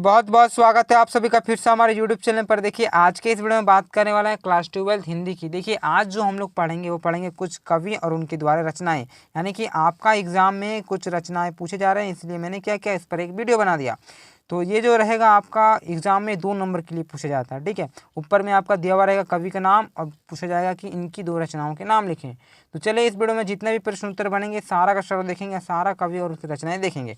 बहुत बहुत स्वागत है आप सभी का फिर से हमारे YouTube चैनल पर। देखिए आज के इस वीडियो में बात करने वाला है क्लास 12 हिंदी की। देखिए आज जो हम लोग पढ़ेंगे वो पढ़ेंगे कुछ कवि और उनके द्वारा रचनाएं, यानी कि आपका एग्जाम में कुछ रचनाएं पूछे जा रहे हैं, इसलिए मैंने क्या किया इस पर एक वीडियो बना दिया। तो ये जो रहेगा आपका एग्जाम में 2 नंबर के लिए पूछा जाता है, ठीक है। ऊपर में आपका दिया हुआ रहेगा कवि का नाम और पूछा जाएगा कि इनकी 2 रचनाओं के नाम लिखें। तो चलिए इस वीडियो में जितने भी प्रश्न उत्तर बनेंगे सारा का सारा देखेंगे, सारा कवि और उसकी रचनाएं देखेंगे।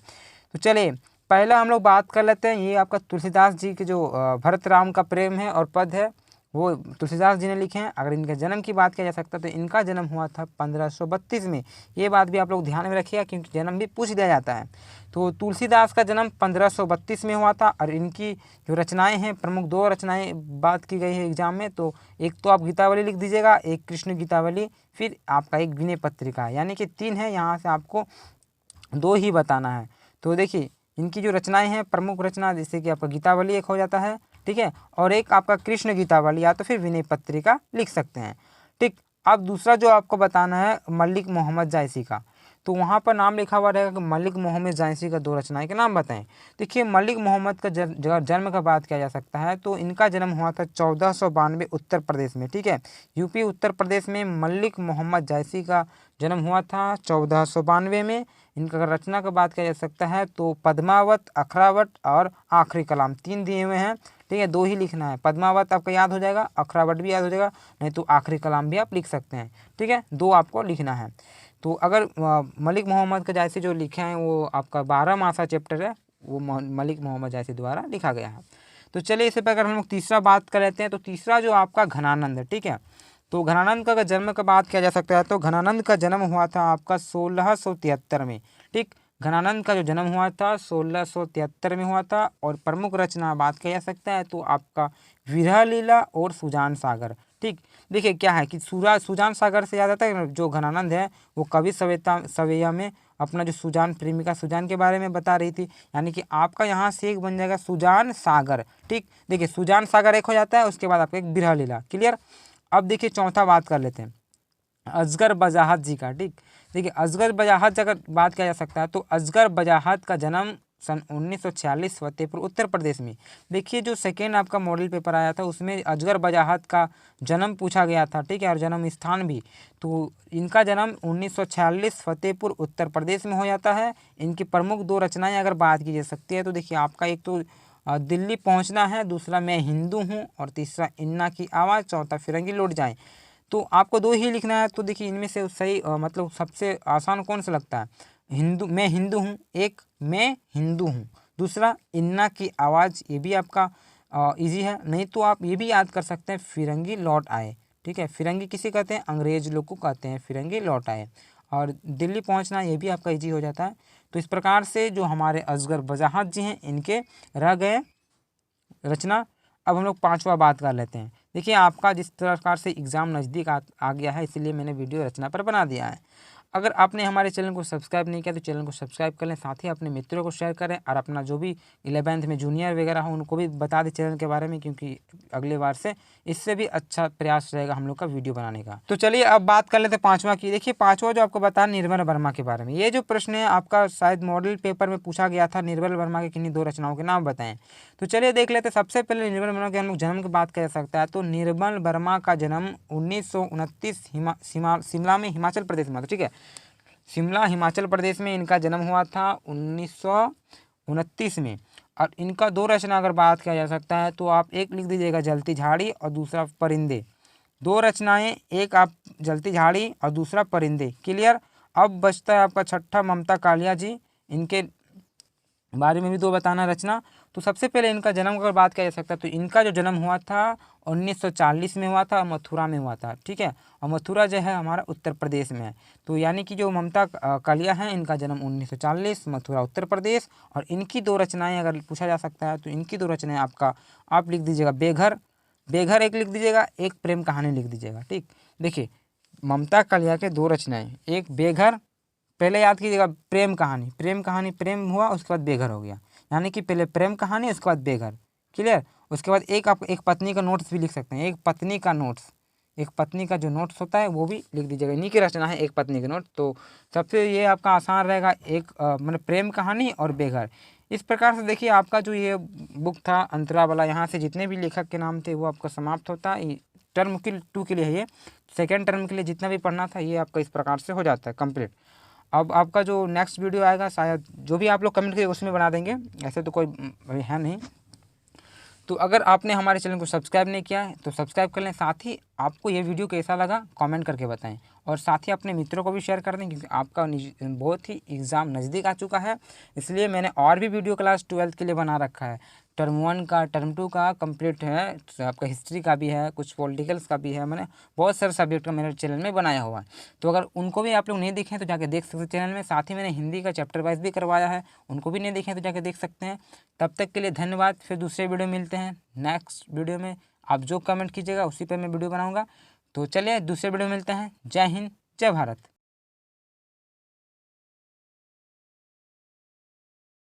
तो चलिए पहला हम लोग बात कर लेते हैं। ये आपका तुलसीदास जी के जो भरत राम का प्रेम है और पद है वो तुलसीदास जी ने लिखे हैं। अगर इनके जन्म की बात किया जा सकता है तो इनका जन्म हुआ था 1532 में। ये बात भी आप लोग ध्यान में रखिएगा क्योंकि जन्म भी पूछ दिया जाता है। तो तुलसीदास का जन्म 1532 में हुआ था और इनकी जो रचनाएं हैं, प्रमुख 2 रचनाएं बात की गई है एग्जाम में। तो एक तो आप गीतावली लिख दीजिएगा, एक कृष्ण गीतावली, फिर आपका एक विनय पत्रिका, यानी कि 3 है। यहाँ से आपको 2 ही बताना है। तो देखिए इनकी जो रचनाएं हैं, प्रमुख रचना जैसे कि आपका गीतावली एक हो जाता है, ठीक है, और एक आपका कृष्ण गीतावली या तो फिर विनय पत्रिका लिख सकते हैं, ठीक। अब दूसरा जो आपको बताना है मलिक मोहम्मद जायसी का, तो वहाँ पर नाम लिखा हुआ रहेगा कि मलिक मोहम्मद जायसी का 2 रचनाएं के नाम बताएं। देखिए मलिक मोहम्मद का जन्म का बात किया जा सकता है तो इनका जन्म हुआ था 1492 उत्तर प्रदेश में, ठीक है। यूपी उत्तर प्रदेश में मलिक मोहम्मद जायसी का जन्म हुआ था 1492 में। इनका अगर रचना का बात किया जा सकता है तो पद्मावत, अखरावट और आखिरी कलाम 3 दिए हुए हैं, ठीक है। 2 ही लिखना है। पद्मावत आपका याद हो जाएगा, अखरावट भी याद हो जाएगा, नहीं तो आखिरी कलाम भी आप लिख सकते हैं, ठीक है। 2 आपको लिखना है। तो अगर मलिक मोहम्मद का जायसी जो लिखे हैं वो आपका 12 मासा चैप्टर है, वो मलिक मोहम्मद जायसी द्वारा लिखा गया है। तो चलिए इसे पर अगर हम लोग तीसरा बात कर लेते हैं तो तीसरा जो आपका घनानंद है, ठीक है। तो घनानंद का अगर जन्म का बात किया जा सकता है तो घनानंद का जन्म हुआ था आपका 1673 में, ठीक। घनानंद का जो जन्म हुआ था 1673 में हुआ था और प्रमुख रचना बात किया जा सकता है तो आपका विरह लीला और सुजान सागर, ठीक। देखिए क्या है कि सुजान सागर से याद आता है जो घनानंद है वो कवि सवैया में अपना जो सुजान प्रेमिका सुजान के बारे में बता रही थी, यानी कि आपका यहाँ से एक बन जाएगा सुजान सागर, ठीक। देखिए सुजान सागर एक हो जाता है, उसके बाद आपका एक विरह लीला, क्लियर। अब देखिए चौथा बात कर लेते हैं असगर बजाहत जी का, ठीक। देखिए असगर बजाहत अगर बात किया जा सकता है तो असगर बजाहत का जन्म सन 1946 फतेहपुर उत्तर प्रदेश में। देखिए जो सेकेंड आपका मॉडल पेपर आया था उसमें असगर बजाहत का जन्म पूछा गया था, ठीक है, और जन्म स्थान भी। तो इनका जन्म 1946 फतेहपुर उत्तर प्रदेश में हो जाता है। इनकी प्रमुख 2 रचनाएं अगर बात की जा सकती है तो देखिए आपका एक तो दिल्ली पहुंचना है, दूसरा मैं हिंदू हूँ और तीसरा इन्ना की आवाज़, चौथा फिरंगी लौट जाए। तो आपको 2 ही लिखना है। तो देखिए इनमें से सही मतलब सबसे आसान कौन सा लगता है? हिंदू, मैं हिंदू हूँ, एक मैं हिंदू हूँ, दूसरा इन्ना की आवाज़, ये भी आपका इजी है। नहीं तो आप ये भी याद कर सकते हैं फिरंगी लौट आए, ठीक है। फिरंगी किसे कहते हैं? अंग्रेज लोग को कहते हैं फिरंगी लौट आए। और दिल्ली पहुंचना ये भी आपका इजी हो जाता है। तो इस प्रकार से जो हमारे असगर बजाहत जी हैं इनके रह गए रचना। अब हम लोग 5वां बात कर लेते हैं। देखिए आपका जिस प्रकार से एग्ज़ाम नज़दीक आ गया है इसलिए मैंने वीडियो रचना पर बना दिया है। अगर आपने हमारे चैनल को सब्सक्राइब नहीं किया तो चैनल को सब्सक्राइब कर लें, साथ ही अपने मित्रों को शेयर करें और अपना जो भी 11th में जूनियर वगैरह हो उनको भी बता दें चैनल के बारे में, क्योंकि अगले बार से इससे भी अच्छा प्रयास रहेगा हम लोग का वीडियो बनाने का। तो चलिए अब बात कर लेते हैं 5वां की। देखिए 5वां जो आपको बता निर्मल वर्मा के बारे में, ये जो प्रश्न है आपका शायद मॉडल पेपर में पूछा गया था, निर्मल वर्मा के किन्हीं 2 रचनाओं के नाम बताएं। तो चलिए देख लेते हैं। सबसे पहले निर्मल वर्मा के हम लोग जन्म की बात किया जा सकता है तो निर्मल वर्मा का जन्म 1929 शिमला में हिमाचल प्रदेश में था, ठीक है। शिमला हिमाचल प्रदेश में इनका जन्म हुआ था 1929 में। और इनका 2 रचना अगर बात किया जा सकता है तो आप एक लिख दीजिएगा जलती झाड़ी और दूसरा परिंदे। 2 रचनाएं, एक आप जलती झाड़ी और दूसरा परिंदे, क्लियर। अब बचता है आपका 6ठा ममता कालिया जी, इनके बारे में भी 2 बताना रचना। तो सबसे पहले इनका जन्म अगर बात किया जा सकता है तो इनका जो जन्म हुआ था 1940 में हुआ था और मथुरा में हुआ था, ठीक है। और मथुरा जो है हमारा उत्तर प्रदेश में है। तो यानी कि जो ममता कालिया हैं इनका जन्म 1940, मथुरा उत्तर प्रदेश। और इनकी 2 रचनाएं अगर पूछा जा सकता है तो इनकी 2 रचनाएं आपका आप लिख दीजिएगा बेघर, बेघर एक लिख दीजिएगा, एक प्रेम कहानी लिख दीजिएगा, ठीक। देखिए ममता कालिया के 2 रचनाएं, एक बेघर, पहले याद कीजिएगा प्रेम कहानी, प्रेम कहानी प्रेम हुआ उसके बाद बेघर हो गया, यानी कि पहले प्रेम कहानी उसके बाद बेघर, क्लियर। उसके बाद एक आप एक पत्नी का नोट्स भी लिख सकते हैं, एक पत्नी का नोट्स, एक पत्नी का जो नोट्स होता है वो भी लिख दीजिएगा। इन्हीं की रचना है एक पत्नी के नोट्स। तो सबसे ये आपका आसान रहेगा, एक मतलब प्रेम कहानी और बेघर। इस प्रकार से देखिए आपका जो ये बुक था अंतरा वाला, यहाँ से जितने भी लेखक के नाम थे वो आपका समाप्त होता है। टर्म के 2 के लिए है ये, सेकेंड टर्म के लिए जितना भी पढ़ना था ये आपका इस प्रकार से हो जाता है कंप्लीट। अब आपका जो नेक्स्ट वीडियो आएगा शायद जो भी आप लोग कमेंट करिए उसमें बना देंगे, ऐसे तो कोई अभी है नहीं। तो अगर आपने हमारे चैनल को सब्सक्राइब नहीं किया है तो सब्सक्राइब कर लें। साथ ही आपको ये वीडियो कैसा लगा कमेंट करके बताएं, और साथ ही अपने मित्रों को भी शेयर कर दें, क्योंकि आपका बहुत ही एग्ज़ाम नज़दीक आ चुका है। इसलिए मैंने और भी वीडियो क्लास 12th के लिए बना रखा है। टर्म 1 का, टर्म 2 का कंप्लीट है, तो आपका हिस्ट्री का भी है, कुछ पॉलिटिकल्स का भी है, मैंने बहुत सारे सब्जेक्ट का मेरे चैनल में बनाया हुआ है। तो अगर उनको भी आप लोग नहीं देखें तो जाके देख सकते हैं चैनल में। साथ ही मैंने हिंदी का चैप्टर वाइज भी करवाया है, उनको भी नहीं देखें तो जाके देख सकते हैं। तब तक के लिए धन्यवाद। फिर दूसरे वीडियो मिलते हैं। नेक्स्ट वीडियो में आप जो कमेंट कीजिएगा उसी पर मैं वीडियो बनाऊँगा। तो चलिए दूसरे वीडियो में मिलते हैं। जय हिंद, जय भारत।